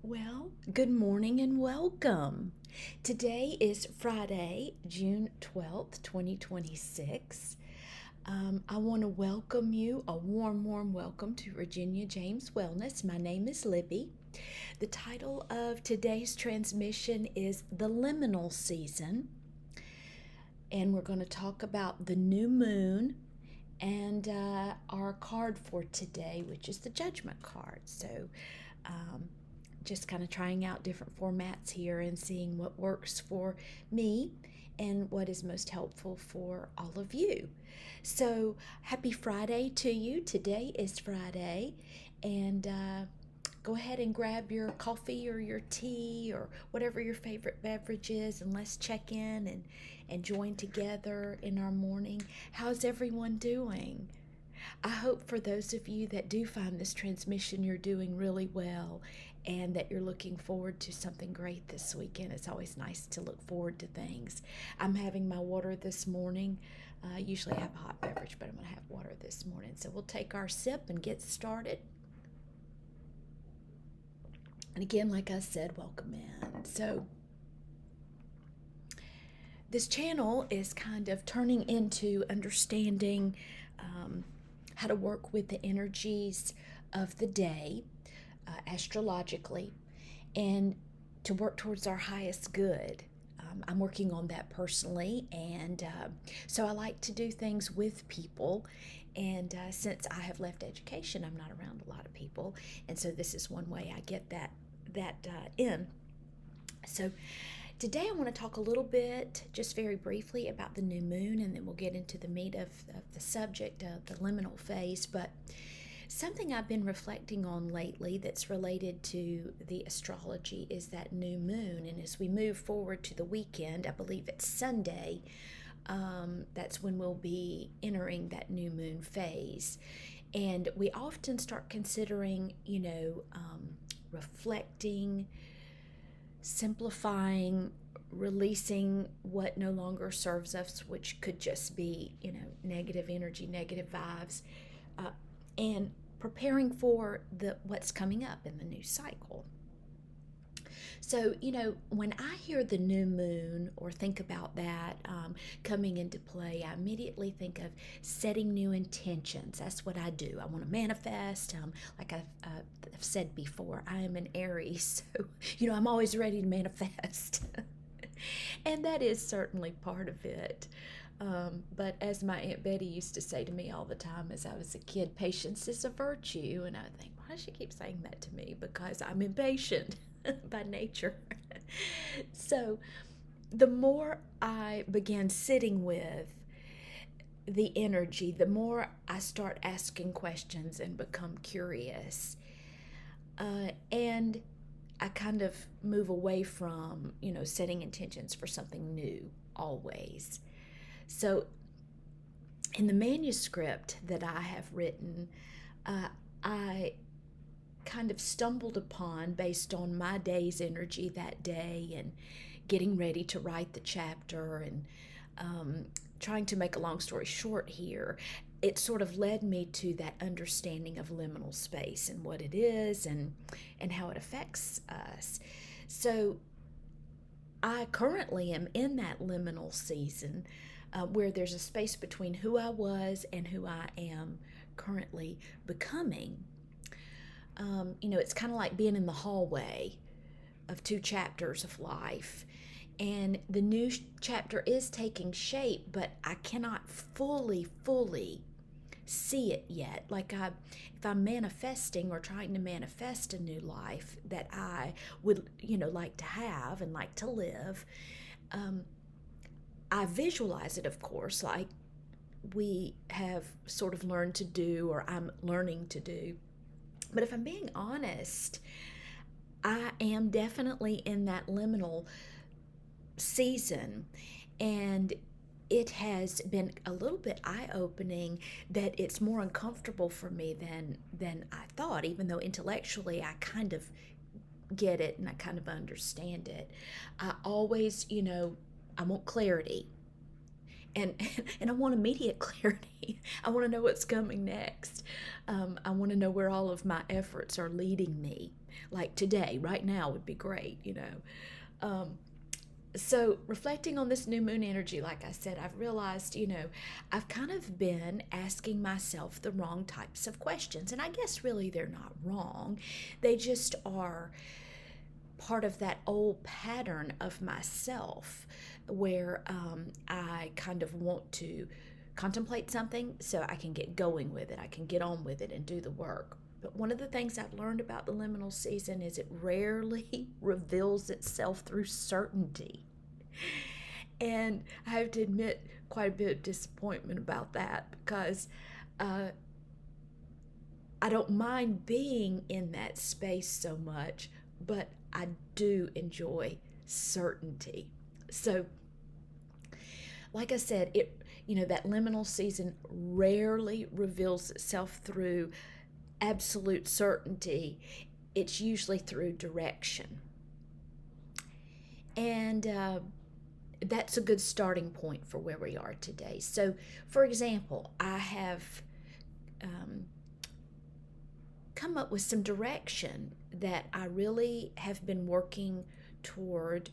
Well, good morning and welcome. Today is Friday, June 12th, 2026. I want to welcome you, a warm welcome to Virginia James Wellness. My name is Libby. The title of today's transmission is The Liminal Season, and we're going to talk about the new moon and our card for today, which is the Judgment card. Um, just kind of trying out different formats here and seeing what works for me and what is most helpful for all of you. So, happy Friday to you. Today is Friday, and go ahead and grab your coffee or your tea or whatever your favorite beverage is, and let's check in and join together in our morning. How's everyone doing? I hope for those of you that do find this transmission, you're doing really well and that you're looking forward to something great this weekend. It's always nice to look forward to things. I'm having my water this morning. Usually I have a hot beverage, but I'm going to have water this morning. So we'll take our sip and get started. And again, like I said, welcome in. So this channel is kind of turning into understanding how to work with the energies of the day astrologically and to work towards our highest good. I'm working on that personally, and so I like to do things with people. And since I have left education, I'm not around a lot of people, and so this is one way I get that in. So today I want to talk a little bit, just very briefly, about the new moon, and then we'll get into the meat of the subject of the liminal phase. But something I've been reflecting on lately that's related to the astrology is that new moon. And as we move forward to the weekend, I believe it's Sunday, that's when we'll be entering that new moon phase. And we often start considering, reflecting, simplifying, releasing what no longer serves us, which could just be, negative energy, negative vibes, and preparing for what's coming up in the new cycle. So, when I hear the new moon or think about that coming into play, I immediately think of setting new intentions. That's what I do. I want to manifest. Like I've said before, I am an Aries, so, I'm always ready to manifest. And that is certainly part of it. But as my Aunt Betty used to say to me all the time as I was a kid, patience is a virtue. And I think, why does she keep saying that to me? Because I'm impatient by nature. So the more I began sitting with the energy, the more I start asking questions and become curious. And I kind of move away from, setting intentions for something new always. So, in the manuscript that I have written, I kind of stumbled upon, based on my day's energy that day and getting ready to write the chapter and trying to make a long story short here, it sort of led me to that understanding of liminal space and what it is and how it affects us. So I currently am in that liminal season where there's a space between who I was and who I am currently becoming. It's kind of like being in the hallway of two chapters of life. And the new chapter is taking shape, but I cannot fully see it yet. If I'm manifesting or trying to manifest a new life that I would, like to have and like to live, I visualize it, of course, like we have sort of learned to do, or I'm learning to do. But if I'm being honest, I am definitely in that liminal season, and it has been a little bit eye-opening that it's more uncomfortable for me than I thought, even though intellectually I kind of get it and I kind of understand it. I always, I want clarity. And I want immediate clarity. I want to know what's coming next. I want to know where all of my efforts are leading me. Like today, right now would be great, you know. So reflecting on this new moon energy, like I said, I've realized, I've kind of been asking myself the wrong types of questions. And I guess really they're not wrong. They just are part of that old pattern of myself where I kind of want to contemplate something so I can get going with it. I can get on with it and do the work. But one of the things I've learned about the liminal season is it rarely reveals itself through certainty. And I have to admit quite a bit of disappointment about that because I don't mind being in that space so much, but I do enjoy certainty. So, like I said, that liminal season rarely reveals itself through absolute certainty. It's usually through direction. And that's a good starting point for where we are today. So, for example, I have come up with some direction that I really have been working toward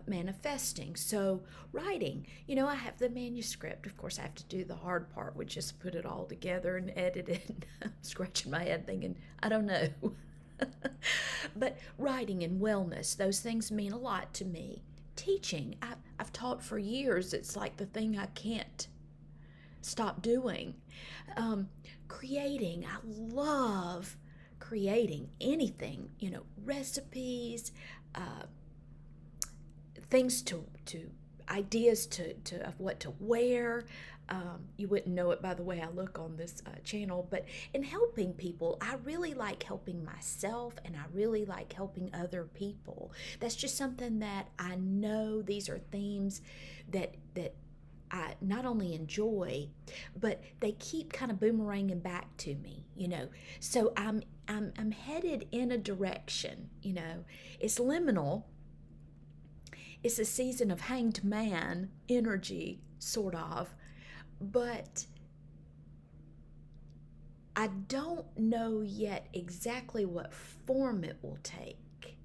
manifesting. So, writing, I have the manuscript. Of course, I have to do the hard part, which is put it all together and edit it. I'm scratching my head thinking, I don't know. But writing and wellness, those things mean a lot to me. Teaching, I've taught for years. It's like the thing I can't stop doing. Creating, I love creating anything, recipes, things to ideas to of what to wear. You wouldn't know it by the way I look on this channel, but in helping people, I really like helping myself and I really like helping other people. That's just something that I know these are themes that I not only enjoy, but they keep kind of boomeranging back to me, So I'm headed in a direction, It's liminal. It's a season of hanged man energy, sort of, but I don't know yet exactly what form it will take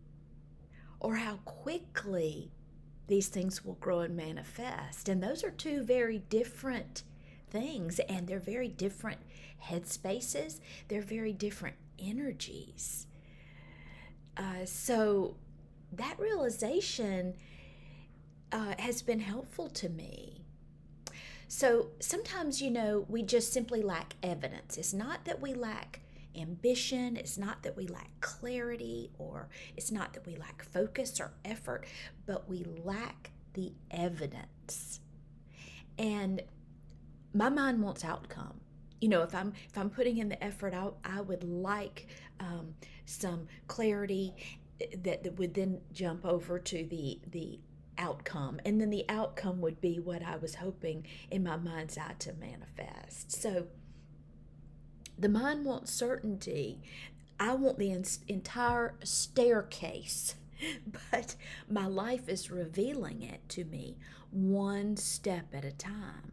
or how quickly these things will grow and manifest. And those are two very different things, and they're very different headspaces. They're very different energies. So that realization has been helpful to me. So sometimes, we just simply lack evidence. It's not that we lack ambition, it's not that we lack clarity, or it's not that we lack focus or effort, but we lack the evidence. And my mind wants outcome. If I'm putting in the effort, I would like some clarity that would then jump over to the outcome, and then the outcome would be what I was hoping in my mind's eye to manifest. So the mind wants certainty. I want the entire staircase, but my life is revealing it to me one step at a time.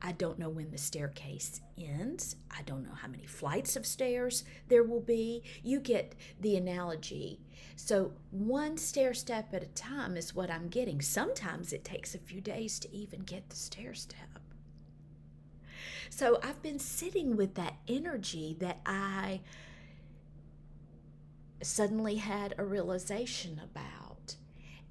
I don't know when the staircase ends. I don't know how many flights of stairs there will be. You get the analogy. So one stair step at a time is what I'm getting. Sometimes it takes a few days to even get the stair step. So I've been sitting with that energy that I suddenly had a realization about.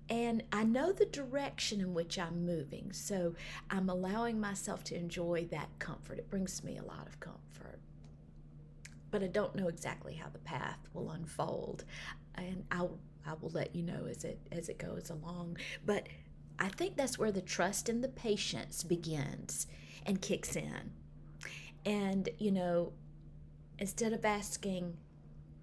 And I know the direction in which I'm moving, so I'm allowing myself to enjoy that comfort. It brings me a lot of comfort. But I don't know exactly how the path will unfold, and I will let you know as it goes along. But I think that's where the trust and the patience begins and kicks in. And, instead of asking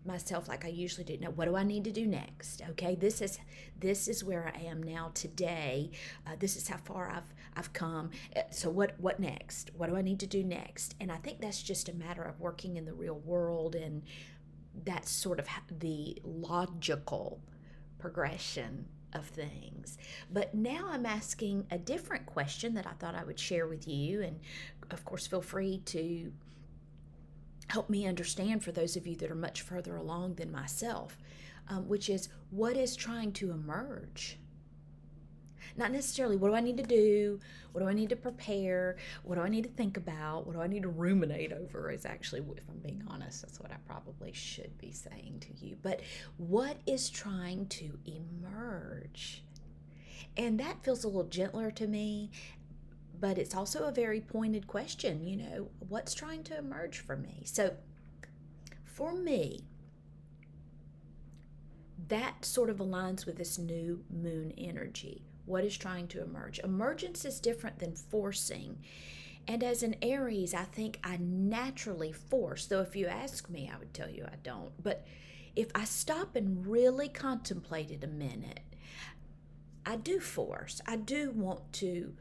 myself like I usually do, now what do I need to do next? Okay, this is where I am now today. This is how far I've come. So what next? What do I need to do next? And I think that's just a matter of working in the real world, and that's sort of the logical progression of things. But now I'm asking a different question that I thought I would share with you, and of course feel free to help me understand for those of you that are much further along than myself, which is what is trying to emerge. Not necessarily what do I need to do, what do I need to prepare, what do I need to think about, what do I need to ruminate over is actually, if I'm being honest, that's what I probably should be saying to you. But what is trying to emerge? And that feels a little gentler to me, but it's also a very pointed question, what's trying to emerge for me? So for me, that sort of aligns with this new moon energy. What is trying to emerge? Emergence is different than forcing. And as an Aries, I think I naturally force, though if you ask me, I would tell you I don't. But if I stop and really contemplate it a minute, I do force. I do want to.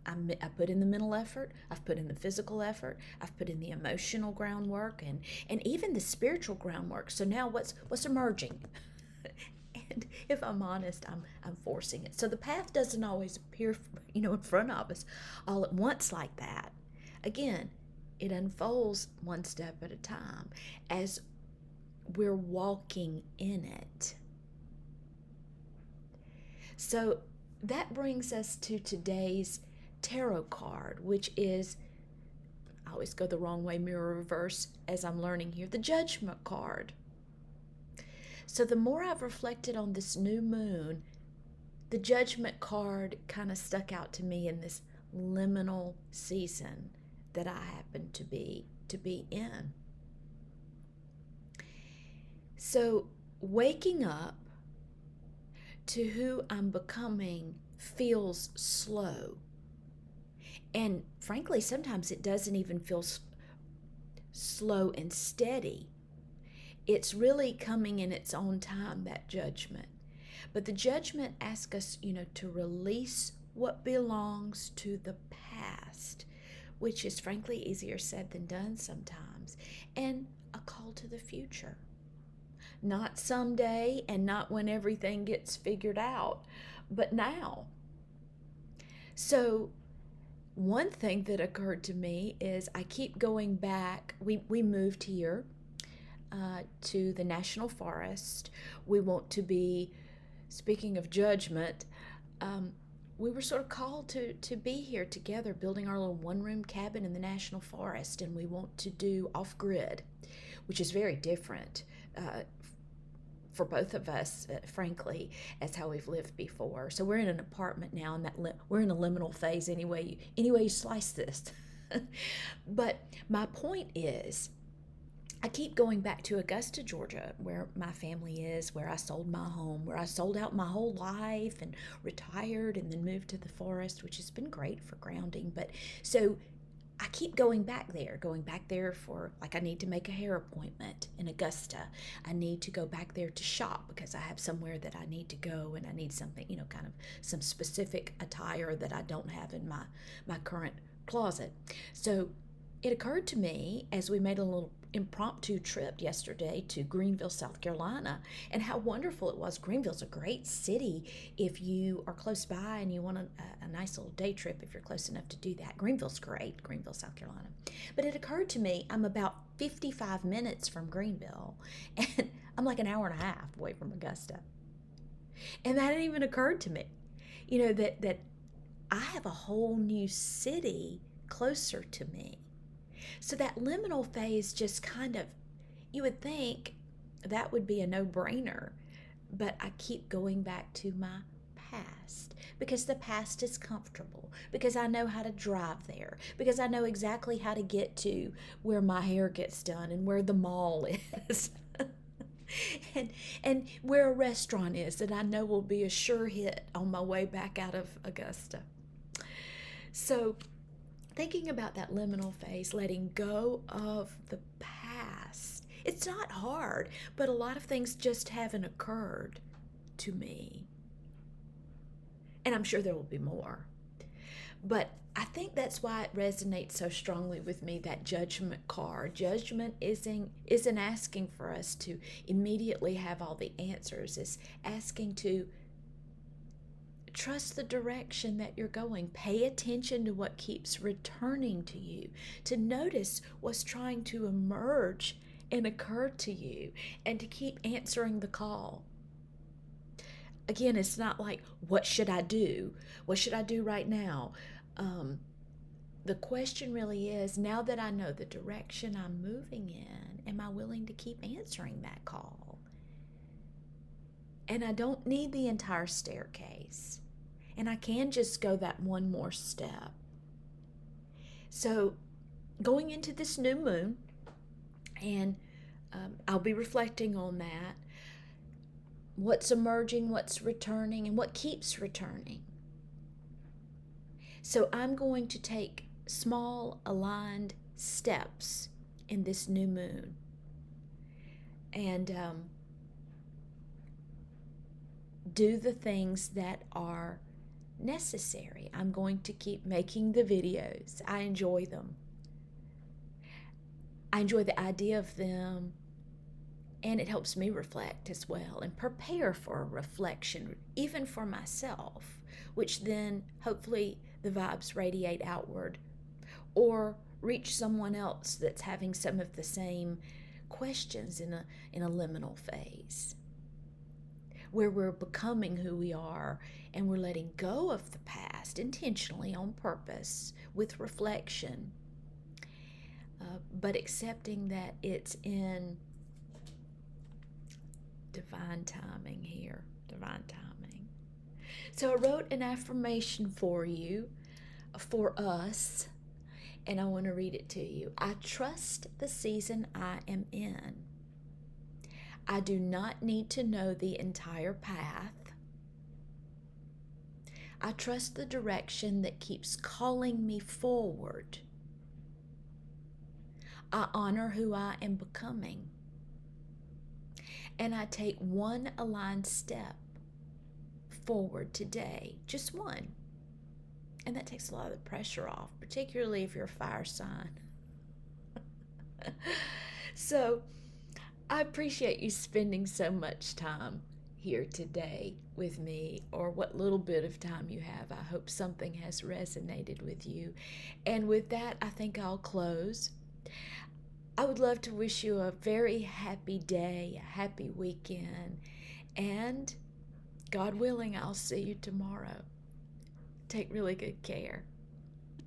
I put in the mental effort, I've put in the physical effort, I've put in the emotional groundwork and even the spiritual groundwork. So now what's emerging? And if I'm honest, I'm forcing it. So the path doesn't always appear, in front of us all at once like that. Again, it unfolds one step at a time as we're walking in it. So that brings us to today's tarot card, which is, I always go the wrong way, mirror reverse, as I'm learning here, the Judgment card. So the more I've reflected on this new moon, the Judgment card kind of stuck out to me in this liminal season that I happen to be in. So waking up to who I'm becoming feels slow. And frankly, sometimes it doesn't even feel slow and steady. It's really coming in its own time, that judgment. But the judgment asks us, to release what belongs to the past, which is frankly easier said than done sometimes, and a call to the future. Not someday and not when everything gets figured out, but now. So one thing that occurred to me is I keep going back. We moved here to the National Forest. We want to be, speaking of judgment, we were sort of called to be here together, building our little one-room cabin in the National Forest, and we want to do off-grid, which is very different for both of us, frankly, as how we've lived before. So we're in an apartment now, and we're in a liminal phase anyway you slice this. But my point is, I keep going back to Augusta, Georgia, where my family is, where I sold my home, where I sold out my whole life and retired and then moved to the forest, which has been great for grounding. But so I keep going back there for, like, I need to make a hair appointment in Augusta. I need to go back there to shop because I have somewhere that I need to go and I need something, kind of some specific attire that I don't have in my current closet. So it occurred to me as we made a little impromptu trip yesterday to Greenville, South Carolina, and how wonderful it was. Greenville's a great city if you are close by and you want a nice little day trip, if you're close enough to do that. Greenville's great, Greenville, South Carolina. But it occurred to me, I'm about 55 minutes from Greenville, and I'm like an hour and a half away from Augusta. And that hadn't even occurred to me, that I have a whole new city closer to me. So that liminal phase just kind of, you would think that would be a no-brainer, but I keep going back to my past because the past is comfortable, because I know how to drive there, because I know exactly how to get to where my hair gets done and where the mall is. and where a restaurant is that I know will be a sure hit on my way back out of Augusta. So thinking about that liminal phase, letting go of the past. It's not hard, but a lot of things just haven't occurred to me. And I'm sure there will be more. But I think that's why it resonates so strongly with me, that judgment card. Judgment isn't asking for us to immediately have all the answers. It's asking to trust the direction that you're going. Pay attention to what keeps returning to you, to notice what's trying to emerge and occur to you, and to keep answering the call. Again, it's not like, what should I do? What should I do right now? The question really is, now that I know the direction I'm moving in, am I willing to keep answering that call? And I don't need the entire staircase. And I can just go that one more step. So going into this new moon, and I'll be reflecting on that. What's emerging, what's returning, and what keeps returning. So I'm going to take small aligned steps in this new moon. And do the things that are necessary. I'm going to keep making the videos. I enjoy them. I enjoy the idea of them, and it helps me reflect as well and prepare for a reflection, even for myself, which then hopefully the vibes radiate outward or reach someone else that's having some of the same questions in a liminal phase, where we're becoming who we are and we're letting go of the past intentionally, on purpose, with reflection, but accepting that it's in divine timing here, divine timing. So I wrote an affirmation for you, for us, and I want to read it to you. I trust the season I am in. I do not need to know the entire path. I trust the direction that keeps calling me forward. I honor who I am becoming. And I take one aligned step forward today, just one. And that takes a lot of the pressure off, particularly if you're a fire sign. So I appreciate you spending so much time here today with me, or what little bit of time you have. I hope something has resonated with you. And with that, I think I'll close. I would love to wish you a very happy day, a happy weekend, and God willing, I'll see you tomorrow. Take really good care.